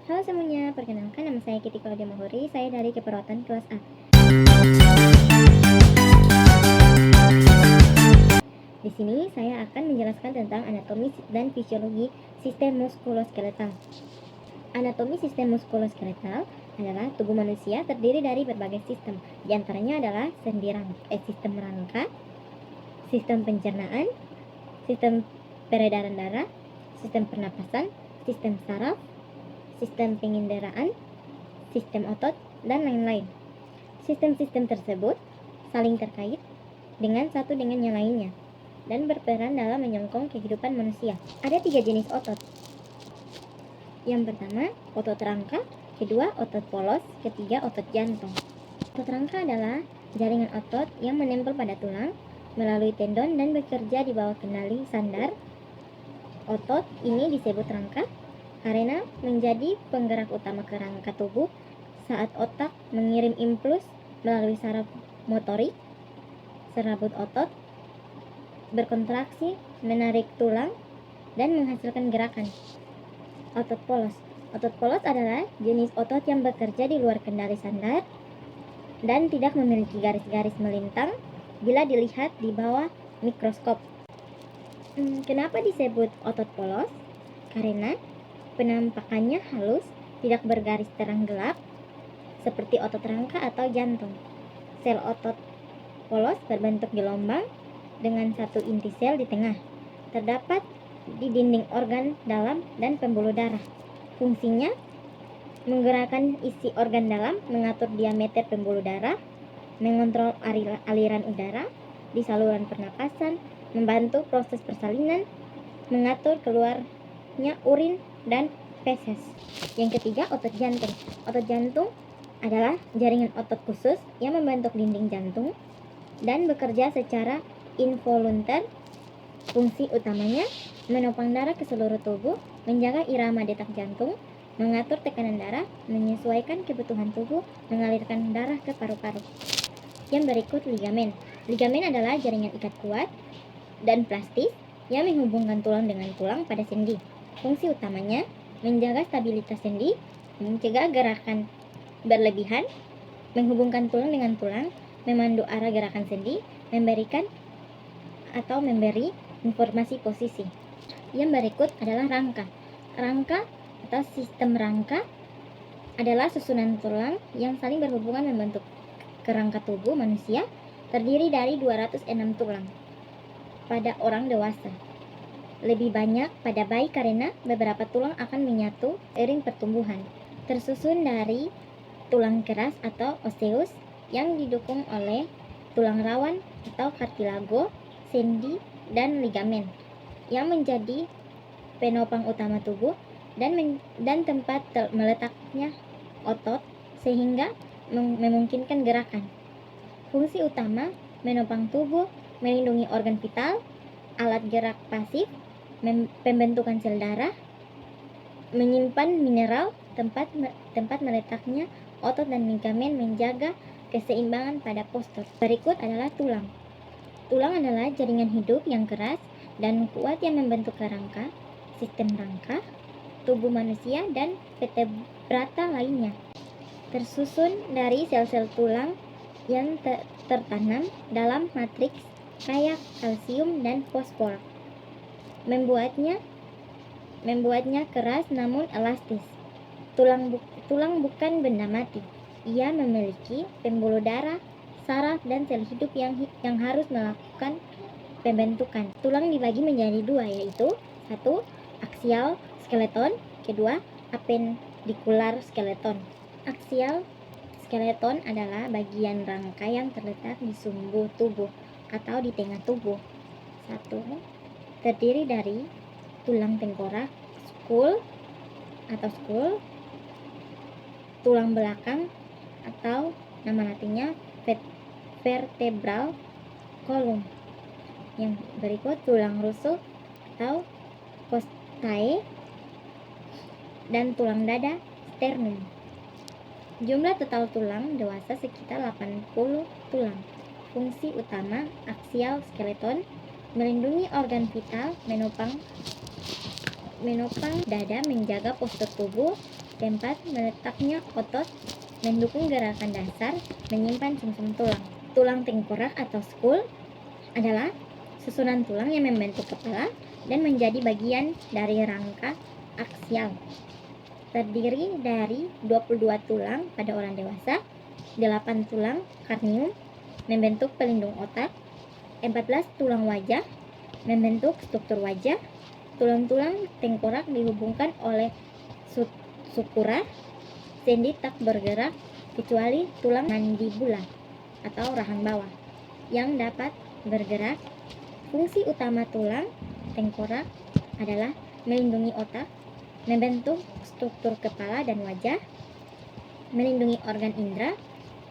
Halo semuanya, perkenalkan nama saya Kiti Claudia Mahuri, saya dari keperawatan kelas A. Di sini saya akan menjelaskan tentang anatomi dan fisiologi sistem muskuloskeletal. Anatomi sistem muskuloskeletal adalah tubuh manusia terdiri dari berbagai sistem. Di antaranya adalah sistem rangka, sistem pencernaan, sistem peredaran darah, sistem pernapasan, sistem saraf, sistem penginderaan, sistem otot, dan lain-lain. Sistem-sistem tersebut saling terkait dengan satu dengan yang lainnya dan berperan dalam menyokong kehidupan manusia. Ada 3 jenis otot. Yang pertama, otot rangka, kedua, otot polos, ketiga, otot jantung. Otot rangka adalah jaringan otot yang menempel pada tulang melalui tendon dan bekerja di bawah kendali sandar. Otot ini disebut rangka karena menjadi penggerak utama kerangka tubuh saat otak mengirim impuls melalui saraf motorik. Serabut otot berkontraksi, menarik tulang, dan menghasilkan gerakan. Otot polos. Otot polos adalah jenis otot yang bekerja di luar kendali sandar dan tidak memiliki garis-garis melintang bila dilihat di bawah mikroskop. Kenapa disebut otot polos? Karena penampakannya halus, tidak bergaris terang gelap, seperti otot rangka atau jantung. Sel otot polos berbentuk gelombang dengan satu inti sel di tengah. Terdapat di dinding organ dalam dan pembuluh darah. Fungsinya menggerakkan isi organ dalam, mengatur diameter pembuluh darah, mengontrol aliran udara di saluran pernapasan, membantu proses persalinan, mengatur keluarnya urin dan feses. Yang ketiga, otot jantung. Otot jantung adalah jaringan otot khusus yang membentuk dinding jantung dan bekerja secara involunter. Fungsi utamanya menopang darah ke seluruh tubuh, menjaga irama detak jantung, mengatur tekanan darah, menyesuaikan kebutuhan tubuh, mengalirkan darah ke paru-paru. Yang berikut, ligamen. Ligamen adalah jaringan ikat kuat dan plastis yang menghubungkan tulang dengan tulang pada sendi. Fungsi utamanya menjaga stabilitas sendi, mencegah gerakan berlebihan, menghubungkan tulang dengan tulang, memandu arah gerakan sendi, memberi informasi posisi. Yang berikut adalah rangka. Rangka atau sistem rangka adalah susunan tulang yang saling berhubungan membentuk kerangka tubuh manusia, terdiri dari 206 tulang pada orang dewasa. Lebih banyak pada bayi karena beberapa tulang akan menyatu seiring pertumbuhan. Tersusun dari tulang keras atau oseus yang didukung oleh tulang rawan atau kartilago, sendi, dan ligamen yang menjadi penopang utama tubuh dan tempat meletaknya otot sehingga memungkinkan gerakan. Fungsi utama menopang tubuh, melindungi organ vital, alat gerak pasif, pembentukan sel darah, menyimpan mineral, tempat meletaknya otot dan ligamen, menjaga keseimbangan pada postur. Berikut adalah tulang. Tulang adalah jaringan hidup yang keras dan kuat yang membentuk kerangka, sistem rangka, tubuh manusia, dan vertebrata lainnya. Tersusun dari sel-sel tulang yang tertanam dalam matriks kaya kalsium dan fosfor. Membuatnya keras namun elastis. Tulang bukan benda mati. Ia memiliki pembuluh darah, saraf, dan sel hidup yang harus melakukan pembentukan. Tulang dibagi menjadi dua, yaitu satu, aksial skeleton, kedua, apendikular skeleton. Aksial skeleton adalah bagian rangka yang terletak di sumbu tubuh atau di tengah tubuh. Satu, terdiri dari tulang tengkorak, skull, tulang belakang atau nama latinnya vertebral column. Yang berikut, tulang rusuk atau costae, dan tulang dada, sternum. Jumlah total tulang dewasa sekitar 80 tulang. Fungsi utama aksial skeleton melindungi organ vital, menopang dada, menjaga postur tubuh, Tempat meletaknya otot mendukung gerakan dasar menyimpan sumsum tulang. Tulang tengkorak atau skull adalah susunan tulang yang membentuk kepala dan menjadi bagian dari rangka aksial. Terdiri dari 22 tulang pada orang dewasa, 8 tulang karnium membentuk pelindung otak, 14 tulang wajah membentuk struktur wajah. Tulang-tulang tengkorak dihubungkan oleh sukura. Sendi tak bergerak kecuali tulang mandibula atau rahang bawah yang dapat bergerak. Fungsi utama tulang tengkorak adalah melindungi otak, membentuk struktur kepala dan wajah, melindungi organ indera,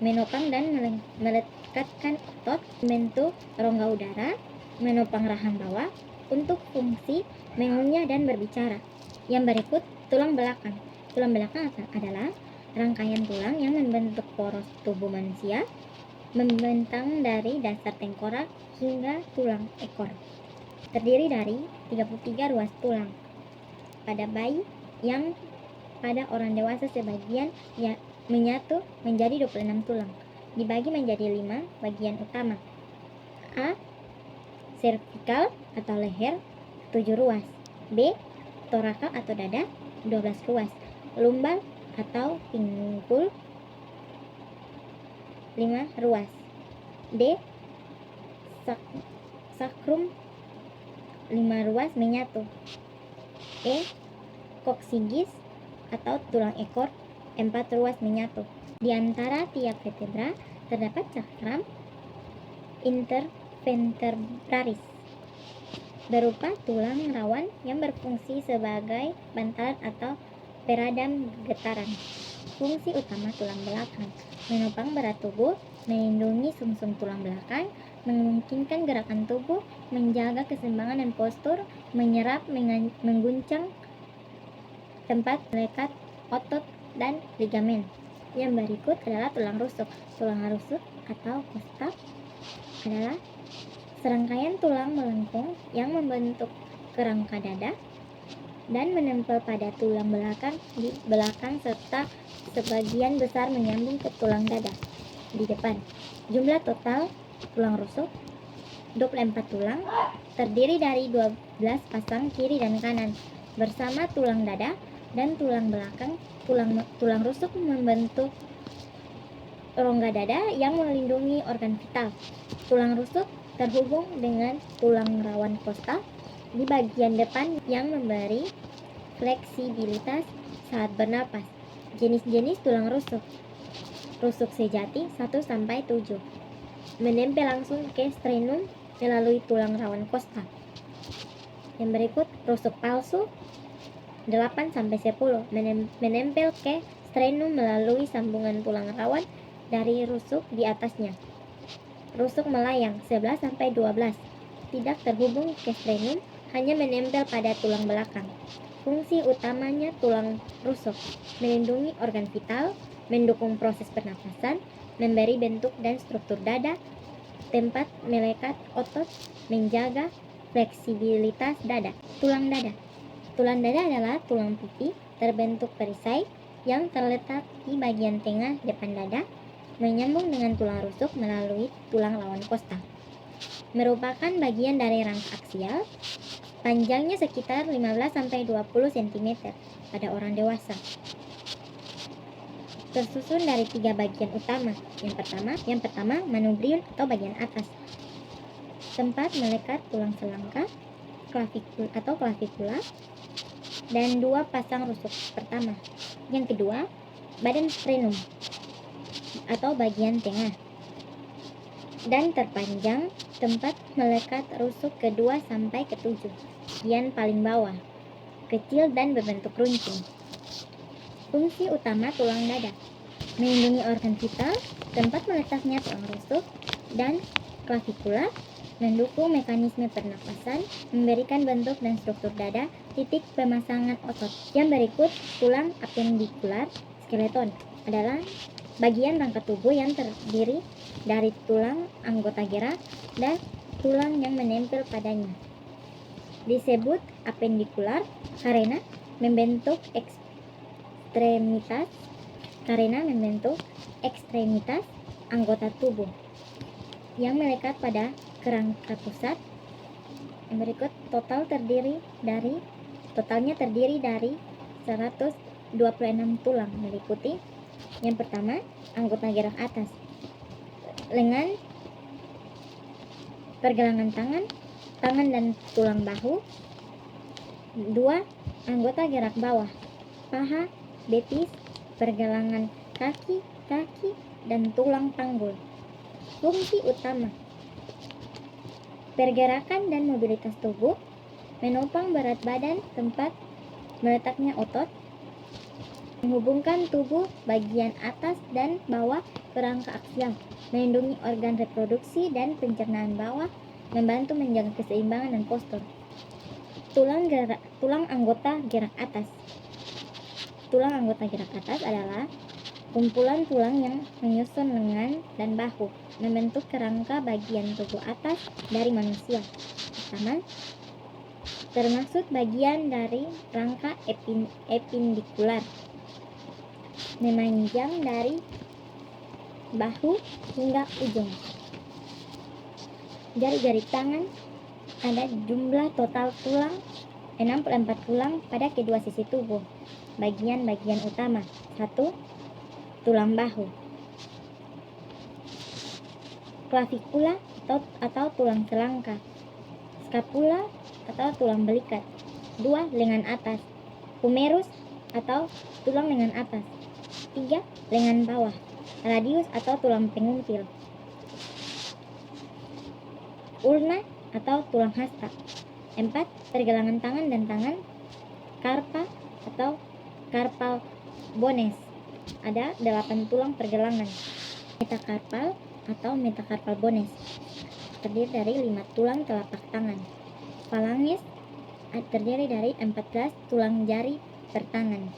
menopang dan melekatkan otot, membentuk rongga udara, menopang rahang bawah untuk fungsi mengunyah dan berbicara. Yang berikut tulang belakang. Tulang belakang adalah rangkaian tulang yang membentuk poros tubuh manusia, membentang dari dasar tengkorak hingga tulang ekor. Terdiri dari 33 ruas tulang pada bayi yang pada orang dewasa sebagian menyatu menjadi 26 tulang. Dibagi menjadi 5 bagian utama. A. Servikal atau leher 7 ruas. B. Torakal atau dada 12 ruas. Lumbal atau pinggul 5 ruas. D. Sakrum 5 ruas menyatu. E. Koksigis atau tulang ekor 4 ruas menyatu. Di antara tiap vertebra terdapat cakram intervertebralis berupa tulang rawan yang berfungsi sebagai bantalan atau peredam getaran. Fungsi utama tulang belakang: menopang berat tubuh, melindungi sumsum tulang belakang, memungkinkan gerakan tubuh, menjaga keseimbangan dan postur, menyerap, mengguncang tempat melekat otot dan ligamen. Yang berikut adalah tulang rusuk. Tulang rusuk atau kosta adalah serangkaian tulang melengkung yang membentuk kerangka dada dan menempel pada tulang belakang di belakang serta sebagian besar menyambung ke tulang dada di depan. Jumlah total tulang rusuk 24 tulang, terdiri dari 12 pasang kiri dan kanan bersama tulang dada dan tulang belakang. Tulang rusuk membentuk rongga dada yang melindungi organ vital. Tulang rusuk terhubung dengan tulang rawan kosta di bagian depan yang memberi fleksibilitas saat bernapas. Jenis-jenis tulang rusuk. Rusuk sejati 1-7 menempel langsung ke sternum melalui tulang rawan kosta. Yang berikut rusuk palsu 8-10 menempel ke sternum melalui sambungan tulang rawan dari rusuk di atasnya. Rusuk melayang 11-12 tidak terhubung ke sternum, hanya menempel pada tulang belakang. Fungsi utamanya tulang rusuk: melindungi organ vital, mendukung proses pernapasan, memberi bentuk dan struktur dada, tempat melekat otot, menjaga fleksibilitas dada. Tulang dada. Tulang dada adalah tulang pipi terbentuk perisai yang terletak di bagian tengah depan dada, menyambung dengan tulang rusuk melalui tulang rawan kosta. Merupakan bagian dari rangka aksial, panjangnya sekitar 15-20 cm pada orang dewasa. Tersusun dari 3 bagian utama. Yang pertama manubrium atau bagian atas, tempat melekat tulang selangka, klavikula, dan 2 pasang rusuk pertama. Yang kedua, badan sternum atau bagian tengah dan terpanjang, tempat melekat rusuk ke-2 sampai ke-7. Bagian paling bawah, kecil dan berbentuk runcing. Fungsi utama tulang dada: melindungi organ vital, tempat meletaknya tulang rusuk dan klavikula, mendukung mekanisme pernapasan, memberikan bentuk dan struktur dada, titik pemasangan otot. Yang berikut tulang apendikular skeleton adalah bagian rangka tubuh yang terdiri dari tulang anggota gerak dan tulang yang menempel padanya. Disebut apendikular karena membentuk ekstremitas karena membentuk ekstremitas anggota tubuh yang melekat pada kerangka pusat. Yang berikut totalnya terdiri dari 126 tulang, meliputi yang pertama anggota gerak atas, lengan, pergelangan tangan dan tulang bahu. 2. Anggota gerak bawah, paha, betis, pergelangan kaki, dan tulang panggul. Fungsi utama: pergerakan dan mobilitas tubuh, menopang berat badan, tempat meletaknya otot, menghubungkan tubuh bagian atas dan bawah ke rangka aksial, melindungi organ reproduksi dan pencernaan bawah, membantu menjaga keseimbangan dan postur. Tulang anggota gerak atas. Tulang anggota gerak atas adalah kumpulan tulang yang menyusun lengan dan bahu, membentuk kerangka bagian tubuh atas dari manusia. Pertama, termasuk bagian dari rangka epindikular, memanjang dari bahu hingga ujung. Jari-jari tangan, ada jumlah total tulang 64 tulang pada kedua sisi tubuh. Bagian-bagian utama: 1. Tulang bahu, klavikula atau tulang selangka, skapula atau tulang belikat. 2. Lengan atas, humerus atau tulang lengan atas. 3. Lengan bawah, radius atau tulang pengumpil. Ulna atau tulang hasta. 4. Pergelangan tangan dan tangan, karpa atau carpal bones. Ada 8 tulang pergelangan. Metakarpal atau metacarpal bones terdiri dari 5 tulang telapak tangan. Phalanges terdiri dari 14 tulang jari pertangan.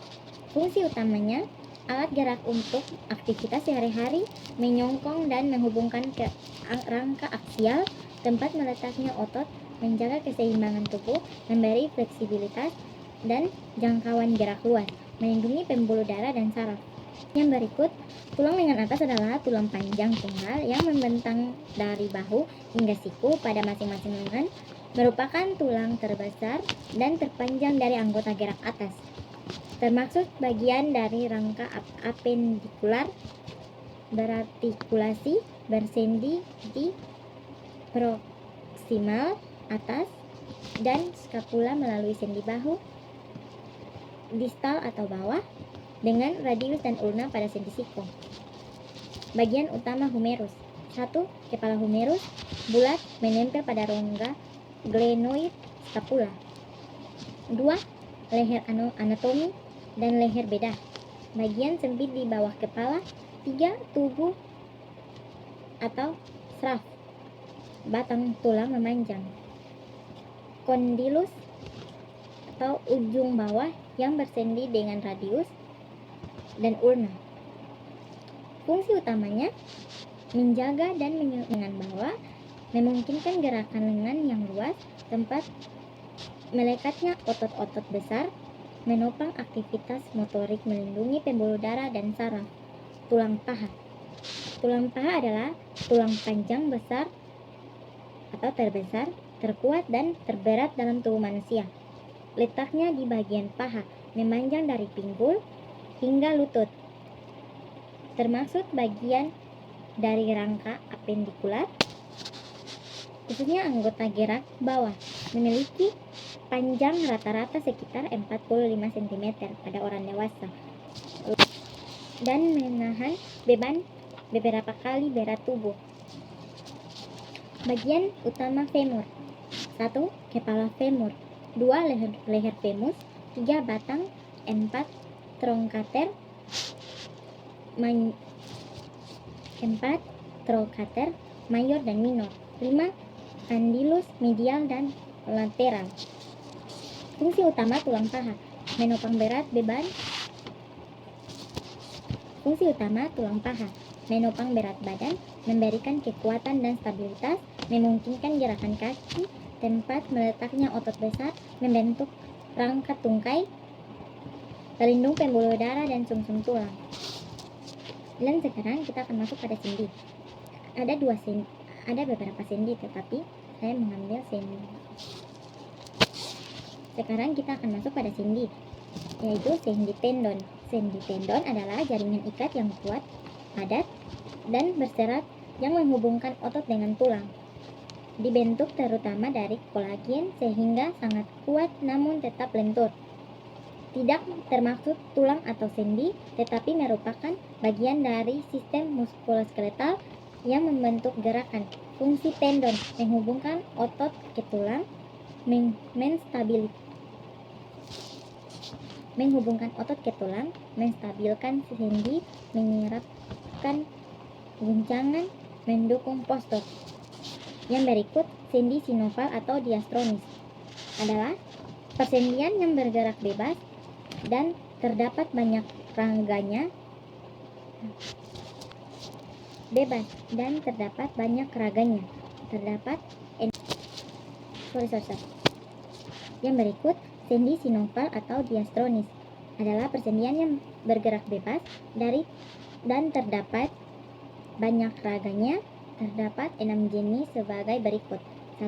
Fungsi utamanya: alat gerak untuk aktivitas sehari-hari, menyongkong dan menghubungkan ke rangka aksial, tempat meletaknya otot, menjaga keseimbangan tubuh, memberi fleksibilitas dan jangkauan gerak luas, melindungi pembuluh darah dan saraf. Yang berikut, tulang lengan atas adalah tulang panjang tunggal yang membentang dari bahu hingga siku pada masing-masing lengan, merupakan tulang terbesar dan terpanjang dari anggota gerak atas. Termasuk bagian dari rangka apendikular, berartikulasi, bersendi di proksimal atas, dan skapula melalui sendi bahu distal atau bawah, dengan radius dan ulna pada sendi siku. Bagian utama humerus: 1. Kepala humerus, bulat, menempel pada rongga glenoid skapula. 2. Leher anatomi dan leher bedah, bagian sempit di bawah kepala. 3. Tubuh atau sraf, batang tulang memanjang. Kondilus atau ujung bawah yang bersendi dengan radius dan ulna. Fungsi utamanya: menjaga dan lengan bawah, memungkinkan gerakan lengan yang luas, tempat melekatnya otot-otot besar, menopang aktivitas motorik, melindungi pembuluh darah dan saraf. Tulang paha. Tulang paha adalah tulang panjang besar atau terbesar, terkuat dan terberat dalam tubuh manusia. Letaknya di bagian paha, memanjang dari pinggul hingga lutut. Termasuk bagian dari rangka apendikular, khususnya anggota gerak bawah, memiliki panjang rata-rata sekitar 45 cm pada orang dewasa dan menahan beban beberapa kali berat tubuh. Bagian utama femur: 1. Kepala femur, 2. Leher femus, 3. Batang, 4. Trochanter mayor dan minor, 5. Condylus medial dan lateral. Fungsi utama tulang paha: menopang berat beban. Fungsi utama tulang paha: menopang berat badan, memberikan kekuatan dan stabilitas, memungkinkan gerakan kaki, tempat meletaknya otot besar, membentuk rangka tungkai, pelindung pembuluh darah dan sumsum tulang. Dan sekarang kita akan masuk pada sendi. Ada beberapa sendi, tetapi saya mengambil sendi. Sekarang kita akan masuk pada sendi, yaitu sendi tendon. Sendi tendon adalah jaringan ikat yang kuat, padat, dan berserat yang menghubungkan otot dengan tulang. Dibentuk terutama dari kolagen sehingga sangat kuat namun tetap lentur. Tidak termaksud tulang atau sendi, tetapi merupakan bagian dari sistem muskuloskeletal yang membentuk gerakan. Fungsi tendon menghubungkan otot ke tulang, menstabilkan sendi, menyerapkan guncangan, mendukung postur. Yang berikut, sendi sinoval atau diastronis adalah persendian yang bergerak bebas dan terdapat banyak raganya. Yang berikut, sendi sinoval atau diastronis adalah persendian yang bergerak bebas dan terdapat banyak raganya. Terdapat 6 jenis sebagai berikut: 1.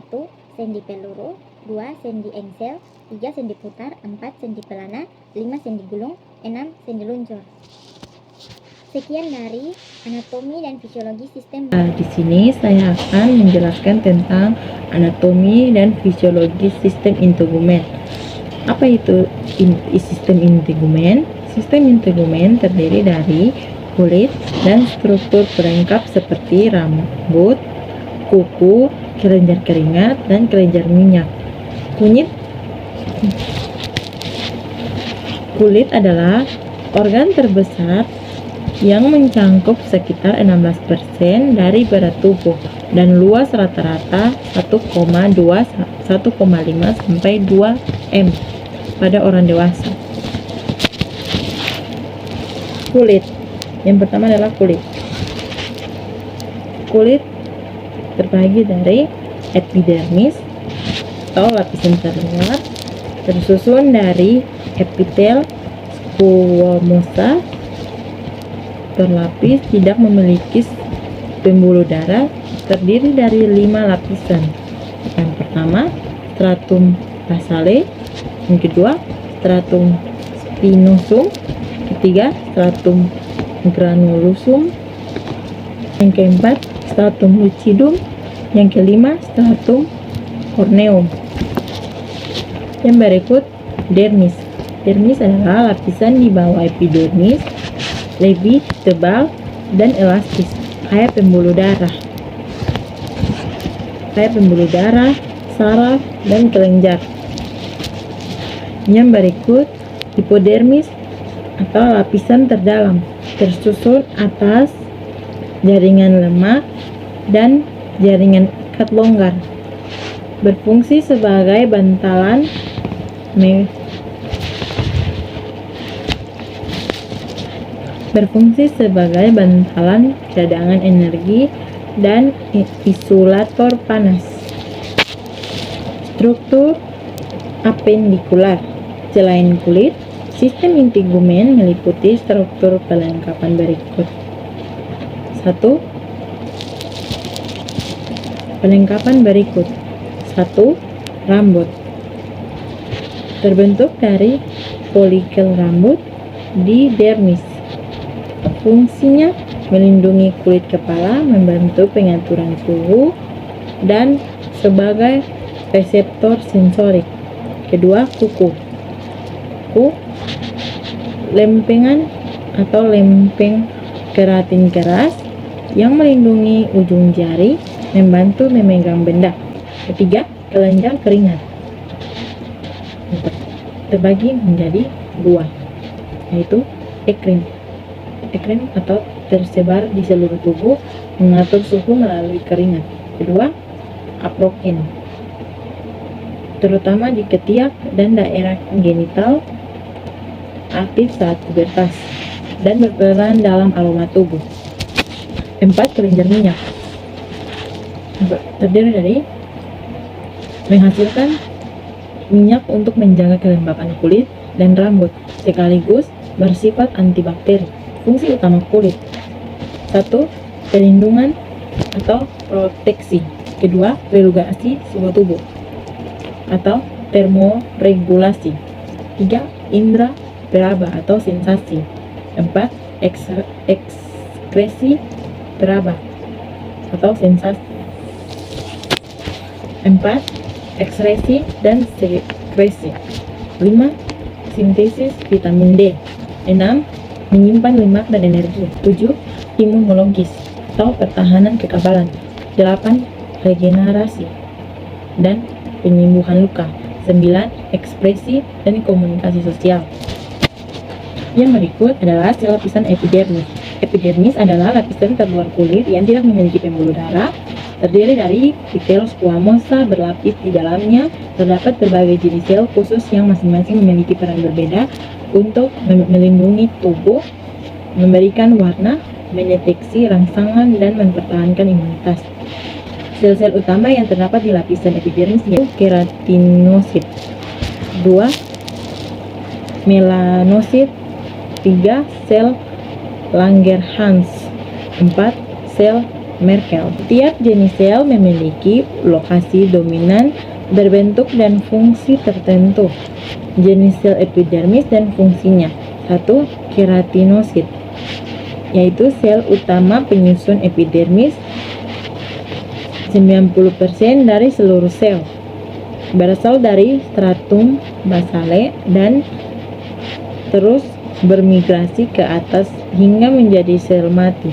Sendi peluru, 2. Sendi engsel, 3. Sendi putar, 4. Sendi pelana, 5. Sendi gulung, 6. Sendi luncur. Sekian dari anatomi dan fisiologi sistem. Di sini saya akan menjelaskan tentang anatomi dan fisiologi sistem integumen. Apa itu sistem integumen? Sistem integumen terdiri dari kulit dan struktur pelengkap seperti rambut, kuku, kelenjar keringat, dan kelenjar minyak. Kulit adalah organ terbesar yang mencakup sekitar 16% dari berat tubuh dan luas rata-rata 1,5 sampai 2 m pada orang dewasa. Kulit. Yang pertama adalah kulit. Kulit terbagi dari epidermis atau lapisan terluar, tersusun dari epitel, squamosa, berlapis, tidak memiliki pembuluh darah, terdiri dari 5 lapisan. Yang pertama, stratum basale, yang kedua, stratum spinosum, ketiga, stratum granulosa, yang keempat, stratum lucidum, yang kelima, stratum corneum. Yang berikut, dermis. Dermis adalah lapisan di bawah epidermis, lebih tebal dan elastis, kayak pembuluh darah, saraf, dan kelenjar. Yang berikut, hipodermis atau lapisan terdalam, tersusun atas jaringan lemak dan jaringan ikat longgar, berfungsi sebagai bantalan cadangan energi dan isolator panas. Struktur apendikular. Selain kulit, sistem integumen meliputi struktur perlengkapan berikut. 1. Perlengkapan berikut. 1. Rambut. Terbentuk dari folikel rambut di dermis. Fungsinya melindungi kulit kepala, membantu pengaturan suhu, dan sebagai reseptor sensorik. Kedua, kuku. Lempengan atau lempeng keratin keras yang melindungi ujung jari, membantu memegang benda. Ketiga, kelenjar keringat. Terbagi menjadi 2, yaitu ekrim atau tersebar di seluruh tubuh, mengatur suhu melalui keringat. Kedua, aproken, terutama di ketiak dan daerah genital, aktif saat pubertas dan berperan dalam aroma tubuh. 4. Kelenjar minyak, terdiri dari menghasilkan minyak untuk menjaga kelembapan kulit, dan rambut, sekaligus bersifat antibakteri. Fungsi utama kulit: 1. Perlindungan atau proteksi. Kedua, regulasi suhu tubuh atau termoregulasi. 3. Indera peraba atau sensasi. 4. Ekskresi peraba atau sensasi. 4. Ekskresi dan sekresi. 5. Sintesis vitamin D. 6. Menyimpan lemak dan energi. 7. Imunologis atau pertahanan kekebalan. 8. Regenerasi dan penyembuhan luka. 9. Ekspresi dan komunikasi sosial. Yang berikut adalah sel lapisan epidermis. Epidermis adalah lapisan terluar kulit yang tidak memiliki pembuluh darah, terdiri dari epithel squamosa. Berlapis di dalamnya terdapat berbagai jenis sel khusus yang masing-masing memiliki peran berbeda untuk melindungi tubuh, memberikan warna, mendeteksi rangsangan, dan mempertahankan imunitas. Sel-sel utama yang terdapat di lapisan epidermis yaitu keratinosit, 2. Melanosit, 3. Sel Langerhans, 4. Sel Merkel. Tiap jenis sel memiliki lokasi dominan, berbentuk dan fungsi tertentu. Jenis sel epidermis dan fungsinya. 1. Keratinosit, yaitu sel utama penyusun epidermis. 90% dari seluruh sel berasal dari stratum basale dan terus bermigrasi ke atas hingga menjadi sel mati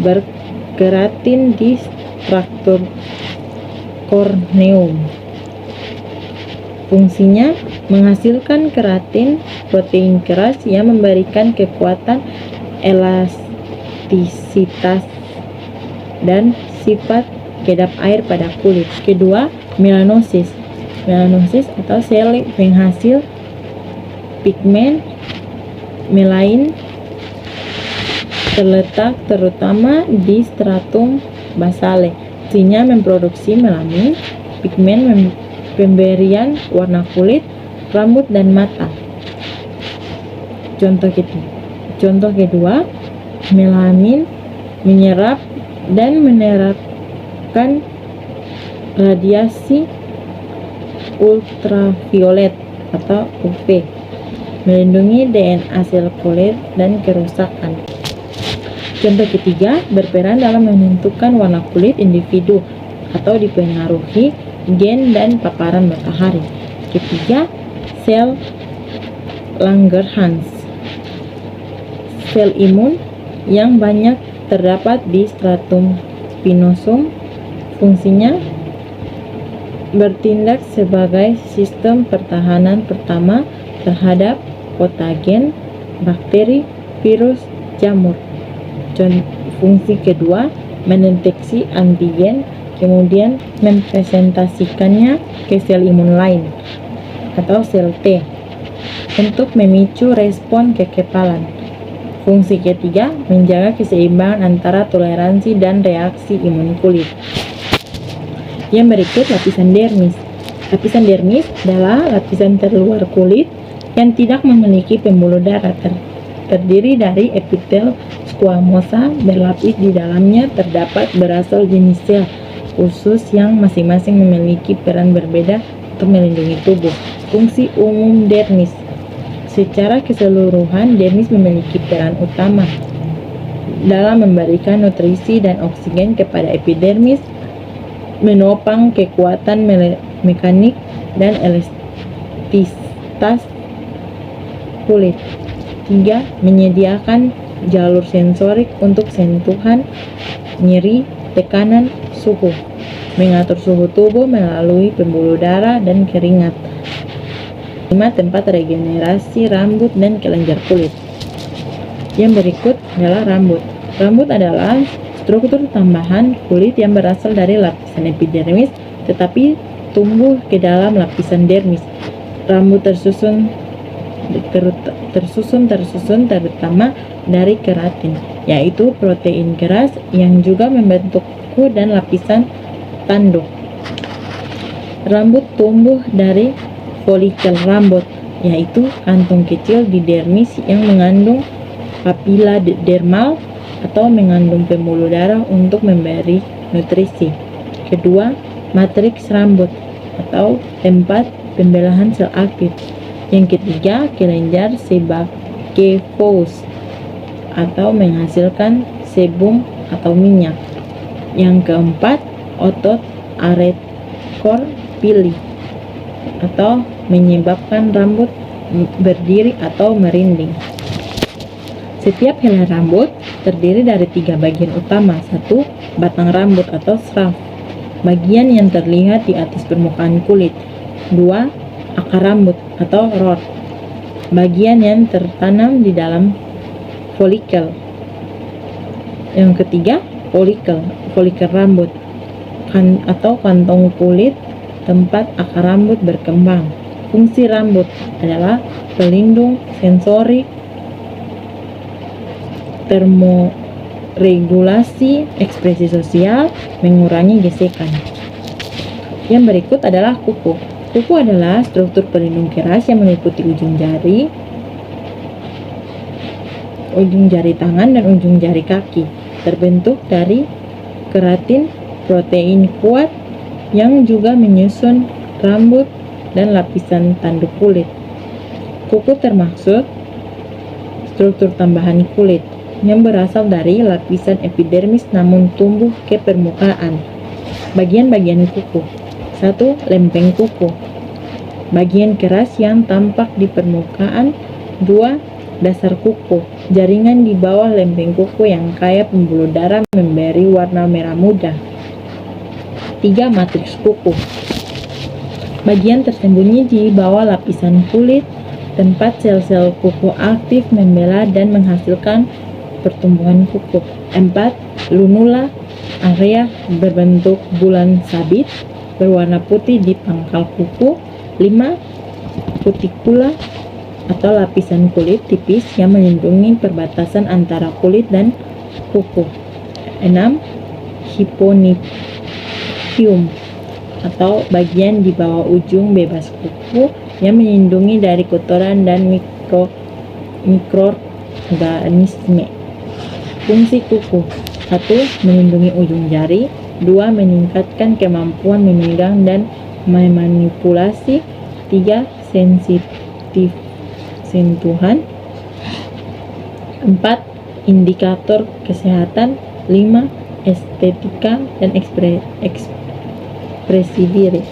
berkeratin di struktur korneum. Fungsinya menghasilkan keratin, protein keras yang memberikan kekuatan, elastisitas, dan sifat kedap air pada kulit. Kedua, melanosis. Melanosis atau sel penghasil pigmen melanin terletak terutama di stratum basale. Fungsinya memproduksi melanin, pigmen pemberian warna kulit, rambut, dan mata. Contoh kedua, melanin menyerap dan menerapkan radiasi ultraviolet atau UV, melindungi DNA sel kulit dan kerusakan. Contoh ketiga, berperan dalam menentukan warna kulit individu atau dipengaruhi gen dan paparan matahari. Ketiga, sel Langerhans, sel imun yang banyak terdapat di stratum spinosum. Fungsinya bertindak sebagai sistem pertahanan pertama terhadap patogen, bakteri, virus, jamur. Fungsi kedua, mendeteksi antigen, kemudian mempresentasikannya ke sel imun lain atau sel T untuk memicu respon kekebalan. Fungsi ketiga, menjaga keseimbangan antara toleransi dan reaksi imun kulit. Yang berikut lapisan dermis. Lapisan dermis adalah lapisan terluar kulit yang tidak memiliki pembuluh darah, terdiri dari epithel squamosa. Berlapis di dalamnya terdapat berasal jenis sel khusus yang masing-masing memiliki peran berbeda untuk melindungi tubuh. Fungsi umum dermis. Secara keseluruhan, dermis memiliki peran utama dalam memberikan nutrisi dan oksigen kepada epidermis, menopang kekuatan mekanik dan elastisitas kulit. 3. Menyediakan jalur sensorik untuk sentuhan, nyeri, tekanan, suhu, mengatur suhu tubuh melalui pembuluh darah dan keringat. 5. Tempat regenerasi rambut dan kelenjar kulit. Yang berikut adalah rambut. Rambut adalah struktur tambahan kulit yang berasal dari lapisan epidermis tetapi tumbuh ke dalam lapisan dermis. Rambut tersusun terutama dari keratin, yaitu protein keras yang juga membentuk kuku dan lapisan tanduk. Rambut tumbuh dari folikel rambut yaitu kantong kecil di dermis yang mengandung papila dermal atau mengandung pembuluh darah untuk memberi nutrisi. Kedua, matriks rambut atau tempat pembelahan sel aktif. Yang ketiga, kelenjar sebakefous atau menghasilkan sebum atau minyak. Yang keempat, otot aretor pili atau menyebabkan rambut berdiri atau merinding. Setiap helai rambut terdiri dari 3 bagian utama. 1. Batang rambut atau scalp, bagian yang terlihat di atas permukaan kulit. 2. Akar rambut atau root, bagian yang tertanam di dalam folikel. Yang ketiga, folikel rambut atau kantong kulit tempat akar rambut berkembang. Fungsi rambut adalah pelindung sensorik, termoregulasi, ekspresi sosial, mengurangi gesekan. Yang berikut adalah kuku. Kuku adalah struktur pelindung keras yang meliputi ujung jari tangan dan ujung jari kaki. Terbentuk dari keratin protein kuat yang juga menyusun rambut dan lapisan tanduk kulit. Kuku termasuk struktur tambahan kulit yang berasal dari lapisan epidermis namun tumbuh ke permukaan. Bagian-bagian kuku. 1. Lempeng kuku, bagian keras yang tampak di permukaan. 2. Dasar kuku, jaringan di bawah lempeng kuku yang kaya pembuluh darah memberi warna merah muda. 3. Matriks kuku, bagian tersembunyi di bawah lapisan kulit tempat sel-sel kuku aktif membela dan menghasilkan pertumbuhan kuku. 4. Lunula, area berbentuk bulan sabit berwarna putih di pangkal kuku. 5. Cuticula atau lapisan kulit tipis yang melindungi perbatasan antara kulit dan kuku. 6. Hyponychium atau bagian di bawah ujung bebas kuku yang melindungi dari kotoran dan mikroorganisme. Fungsi kuku: 1. Melindungi ujung jari. 2. Meningkatkan kemampuan memegang dan memanipulasi. 3. Sensitif sentuhan. 4. Indikator kesehatan. 5. Estetika dan ekspresi diri.